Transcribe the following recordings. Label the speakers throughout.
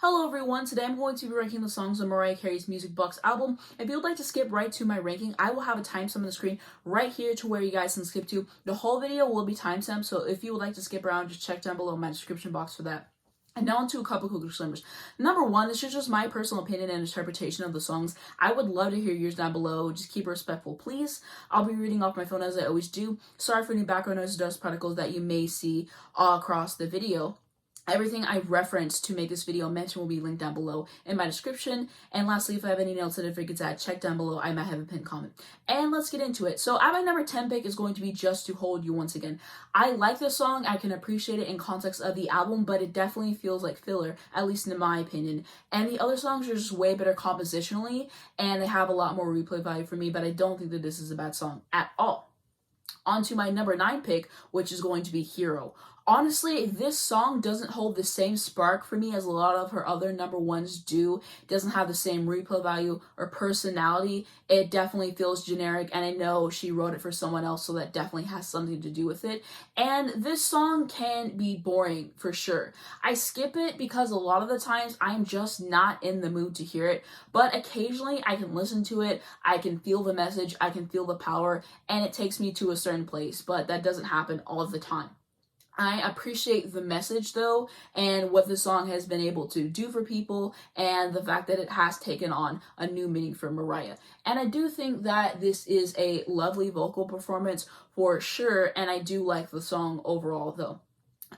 Speaker 1: Hello everyone, today I'm going to be ranking the songs on Mariah Carey's Music Box album. If you would like to skip right to my ranking, I will have a timestamp on the screen right here to where you guys can skip to. The whole video will be timestamped, so if you would like to skip around, just check down below in my description box for that. And now onto a couple quick disclaimers. Number one, this is just my personal opinion and interpretation of the songs. I would love to hear yours down below. Just keep it respectful, please. I'll be reading off my phone as I always do. Sorry for any background noise or dust particles that you may see all across the video. Everything I referenced to make this video mention will be linked down below in my description. And lastly, if I have any notes that I forget to add, check down below. I might have a pinned comment. And let's get into it. So at my number 10 pick is going to be Just to Hold You once again. I like this song. I can appreciate it in context of the album, but it definitely feels like filler, at least in my opinion. And the other songs are just way better compositionally, and they have a lot more replay value for me, but I don't think that this is a bad song at all. On to my number 9 pick, which is going to be Hero. Honestly, this song doesn't hold the same spark for me as a lot of her other number ones do. It doesn't have the same replay value or personality. It definitely feels generic, and I know she wrote it for someone else, so that definitely has something to do with it. And this song can be boring for sure. I skip it because a lot of the times I'm just not in the mood to hear it, but occasionally I can listen to it, I can feel the message, I can feel the power, and it takes me to a certain place, but that doesn't happen all the time. I appreciate the message though, and what the song has been able to do for people, and the fact that it has taken on a new meaning for Mariah. And I do think that this is a lovely vocal performance for sure, and I do like the song overall though.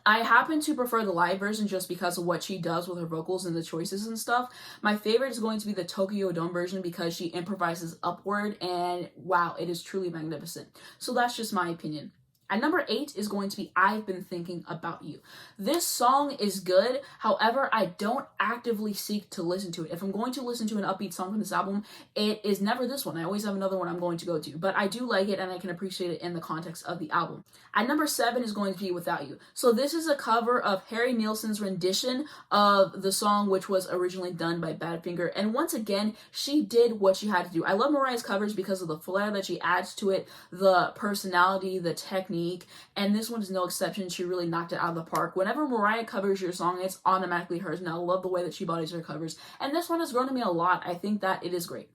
Speaker 1: I happen to prefer the live version just because of what she does with her vocals and the choices and stuff. My favorite is going to be the Tokyo Dome version because she improvises upward, and wow, it is truly magnificent. So that's just my opinion. At number 8 is going to be I've Been Thinking About You. This song is good, however, I don't actively seek to listen to it. If I'm going to listen to an upbeat song from this album, it is never this one. I always have another one I'm going to go to, but I do like it and I can appreciate it in the context of the album. At number 7 is going to be Without You. So this is a cover of Harry Nilsson's rendition of the song, which was originally done by Badfinger, and once again, she did what she had to do. I love Mariah's covers because of the flair that she adds to it, the personality, the technique, and this one is no exception. She really knocked it out of the park. Whenever Mariah covers your song, it's automatically hers, and I love the way that she bodies her covers, and this one has grown to me a lot. I think that it is great.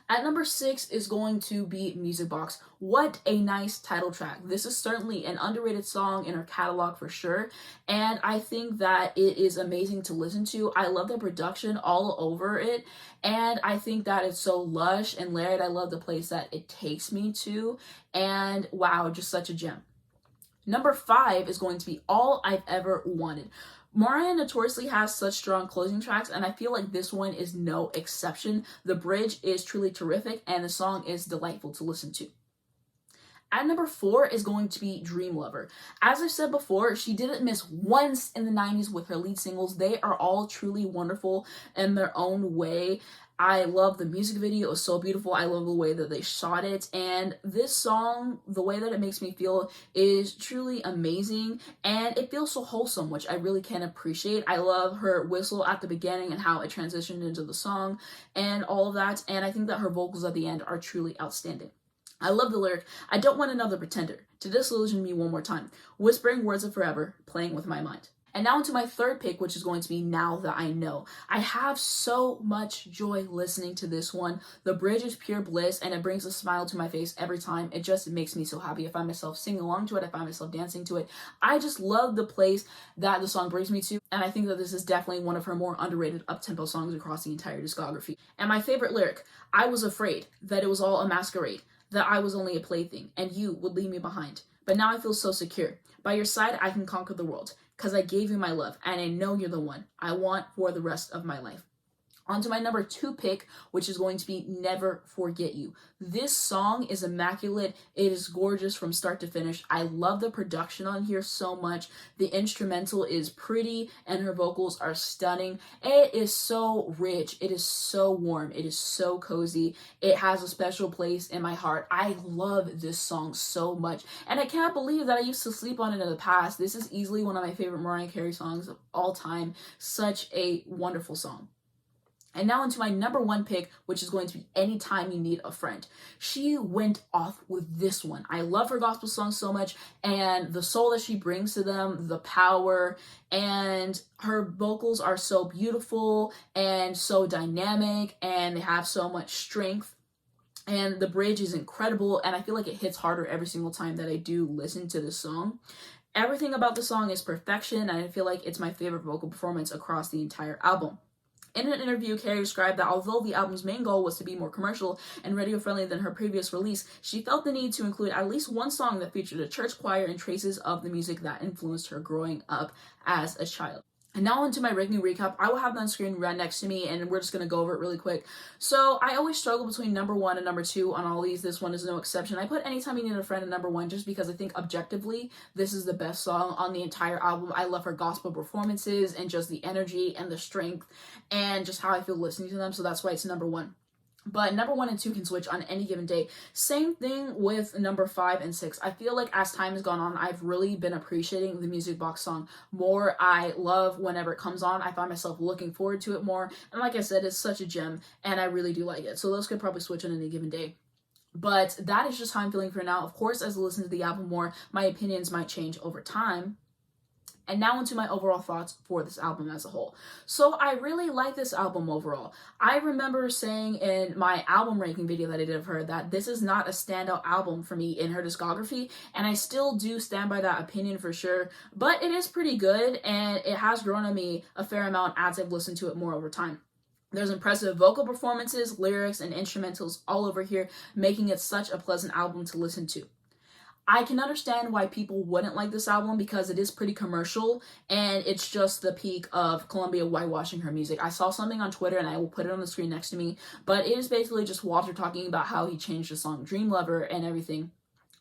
Speaker 1: At number 6 is going to be Music Box. What a nice title track. This is certainly an underrated song in her catalog for sure, and I think that it is amazing to listen to. I love the production all over it, and I think that it's so lush and layered. I love the place that it takes me to, and wow, just such a gem. Number 5 is going to be All I've Ever Wanted. Mariah notoriously has such strong closing tracks, and I feel like this one is no exception. The bridge is truly terrific, and the song is delightful to listen to. At number 4 is going to be Dreamlover. As I said before, she didn't miss once in the 90s with her lead singles. They are all truly wonderful in their own way. I love the music video. It was so beautiful. I love the way that they shot it. And this song, the way that it makes me feel is truly amazing. And it feels so wholesome, which I really can appreciate. I love her whistle at the beginning and how it transitioned into the song and all of that. And I think that her vocals at the end are truly outstanding. I love the lyric, I don't want another pretender to disillusion me one more time, whispering words of forever, playing with my mind. And now into my third pick, which is going to be Now That I Know. I have so much joy listening to this one. The bridge is pure bliss, and it brings a smile to my face every time. It just makes me so happy. I find myself singing along to it. I find myself dancing to it. I just love the place that the song brings me to, and I think that this is definitely one of her more underrated up-tempo songs across the entire discography. And my favorite lyric, I was afraid that it was all a masquerade, that I was only a plaything, and you would leave me behind. But now I feel so secure. By your side, I can conquer the world. 'Cause I gave you my love, and I know you're the one I want for the rest of my life. On to my number 2 pick, which is going to be Never Forget You. This song is immaculate. It is gorgeous from start to finish. I love the production on here so much. The instrumental is pretty, and her vocals are stunning. It is so rich. It is so warm. It is so cozy. It has a special place in my heart. I love this song so much, and I can't believe that I used to sleep on it in the past. This is easily one of my favorite Mariah Carey songs of all time. Such a wonderful song. And now into my number one pick, which is going to be Anytime You Need a Friend. She went off with this one. I love her gospel songs so much, and the soul that she brings to them, the power, and her vocals are so beautiful and so dynamic, and they have so much strength. And the bridge is incredible, and I feel like it hits harder every single time that I do listen to this song. Everything about the song is perfection, and I feel like it's my favorite vocal performance across the entire album. In an interview, Carey described that although the album's main goal was to be more commercial and radio-friendly than her previous release, she felt the need to include at least one song that featured a church choir and traces of the music that influenced her growing up as a child. And now onto my ranking recap. I will have that on screen right next to me, and we're just going to go over it really quick. So I always struggle between number one and number two on all these. This one is no exception. I put Anytime You Need a Friend at number one just because I think objectively this is the best song on the entire album. I love her gospel performances and just the energy and the strength and just how I feel listening to them. So that's why it's number one. But number one and two can switch on any given day. Same thing with number 5 and 6. I feel like as time has gone on, I've really been appreciating the Music Box song more. I love whenever it comes on. I find myself looking forward to it more. And like I said, it's such a gem, and I really do like it. So those could probably switch on any given day. But that is just how I'm feeling for now. Of course, as I listen to the album more, my opinions might change over time. And now into my overall thoughts for this album as a whole. So I really like this album overall. I remember saying in my album ranking video that I did of her that this is not a standout album for me in her discography, and I still do stand by that opinion for sure, but it is pretty good, and it has grown on me a fair amount as I've listened to it more over time. There's impressive vocal performances, lyrics, and instrumentals all over here, making it such a pleasant album to listen to. I can understand why people wouldn't like this album because it is pretty commercial and it's just the peak of Columbia whitewashing her music. I saw something on Twitter and I will put it on the screen next to me, but it is basically just Walter talking about how he changed the song Dreamlover and everything,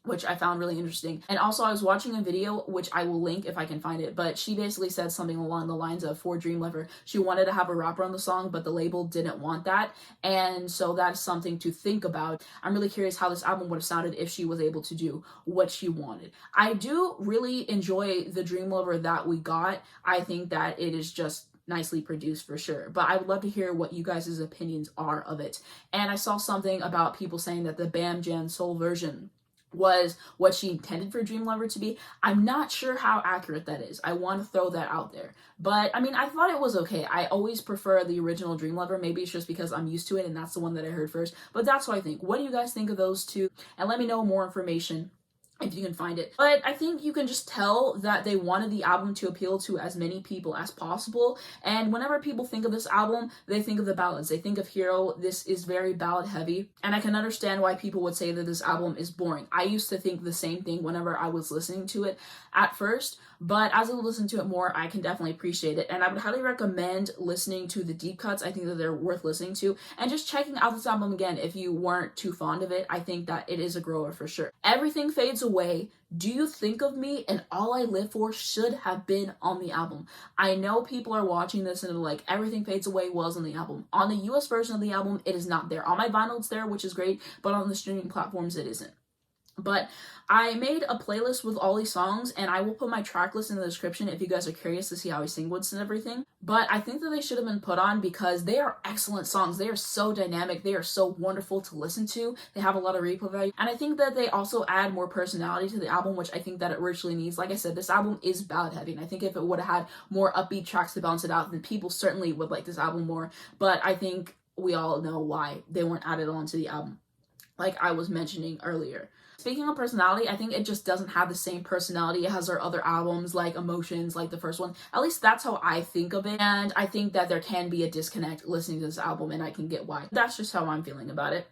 Speaker 1: which I found really interesting. And also I was watching a video, which I will link if I can find it, but she basically said something along the lines of, for Dreamlover, she wanted to have a rapper on the song, but the label didn't want that. And so that's something to think about. I'm really curious how this album would have sounded if she was able to do what she wanted. I do really enjoy the Dreamlover that we got. I think that it is just nicely produced for sure, but I would love to hear what you guys' opinions are of it. And I saw something about people saying that the Bam Jan Soul version was what she intended for Dreamlover to be. I'm not sure how accurate that is. I want to throw that out there. But, I mean, I thought it was okay. I always prefer the original Dreamlover. Maybe it's just because I'm used to it and that's the one that I heard first. But that's what I think. What do you guys think of those two? And let me know more information if you can find it. But I think you can just tell that they wanted the album to appeal to as many people as possible. And whenever people think of this album, they think of the ballads. They think of Hero. This is very ballad heavy. And I can understand why people would say that this album is boring. I used to think the same thing whenever I was listening to it at first. But as I listen to it more, I can definitely appreciate it. And I would highly recommend listening to the deep cuts. I think that they're worth listening to. And just checking out this album again if you weren't too fond of it. I think that it is a grower for sure. Everything Fades Away, Do You Think of Me, and All I Live For should have been on the album. I know people are watching this and they're like, Everything Fades Away was on the album. On the US version of the album, it is not there. On my vinyl, it's there, which is great, but on the streaming platforms, it isn't. But I made a playlist with all these songs, and I will put my track list in the description if you guys are curious to see how I sing with and everything. But I think that they should have been put on because they are excellent songs. They are so dynamic. They are so wonderful to listen to. They have a lot of replay value. And I think that they also add more personality to the album, which I think that it richly needs. Like I said, this album is ballad heavy, and I think if it would have had more upbeat tracks to balance it out, then people certainly would like this album more. But I think we all know why they weren't added onto the album, like I was mentioning earlier. Speaking of personality, I think it just doesn't have the same personality as our other albums, like Emotions, like the first one. At least that's how I think of it, and I think that there can be a disconnect listening to this album, and I can get why. That's just how I'm feeling about it.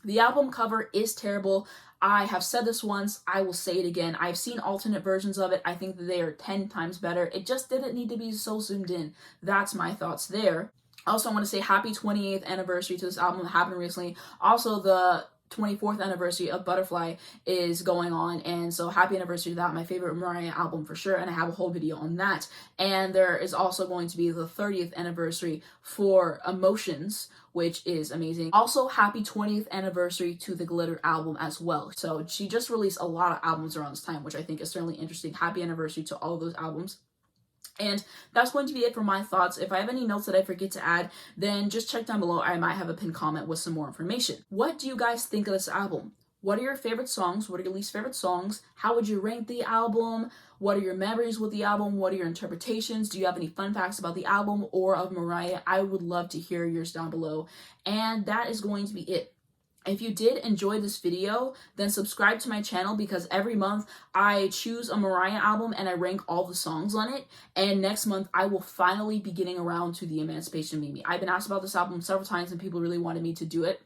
Speaker 1: The album cover is terrible. I have said this once, I will say it again. I've seen alternate versions of it. I think that they are 10 times better. It just didn't need to be so zoomed in. That's my thoughts there. Also, I want to say happy 28th anniversary to this album that happened recently. Also, the 24th anniversary of Butterfly is going on, and so happy anniversary to that. My favorite Mariah album for sure, and I have a whole video on that. And there is also going to be the 30th anniversary for Emotions, which is amazing. Also, happy 20th anniversary to the Glitter album as well. So she just released a lot of albums around this time, which I think is certainly interesting. Happy anniversary to all of those albums. And that's going to be it for my thoughts. If I have any notes that I forget to add, then just check down below. I might have a pinned comment with some more information. What do you guys think of this album? What are your favorite songs? What are your least favorite songs? How would you rank the album? What are your memories with the album? What are your interpretations? Do you have any fun facts about the album or of Mariah? I would love to hear yours down below. And that is going to be it. If you did enjoy this video, then subscribe to my channel, because every month I choose a Mariah album and I rank all the songs on it. And next month I will finally be getting around to the Emancipation Mimi. I've been asked about this album several times and people really wanted me to do it.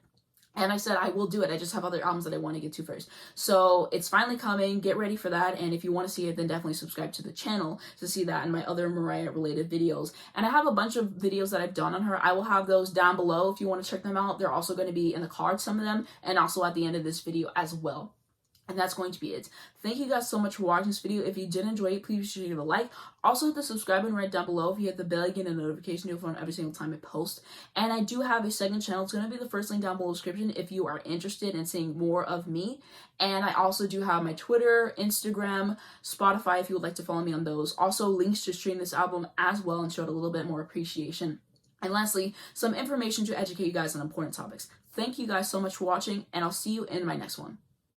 Speaker 1: And I said I will do it. I just have other albums that I want to get to first. So it's finally coming. Get ready for that. And if you want to see it, then definitely subscribe to the channel to see that and my other Mariah related videos. And I have a bunch of videos that I've done on her. I will have those down below if you want to check them out. They're also going to be in the cards, some of them, and also at the end of this video as well. And that's going to be it. Thank you guys so much for watching this video. If you did enjoy it, please be sure to give it a like. Also hit the subscribe button right down below. If you hit the bell, you get a notification to your phone every single time I post. And I do have a second channel. It's going to be the first link down below in the description if you are interested in seeing more of me. And I also do have my Twitter, Instagram, Spotify if you would like to follow me on those. Also links to stream this album as well and show it a little bit more appreciation. And lastly, some information to educate you guys on important topics. Thank you guys so much for watching, and I'll see you in my next one.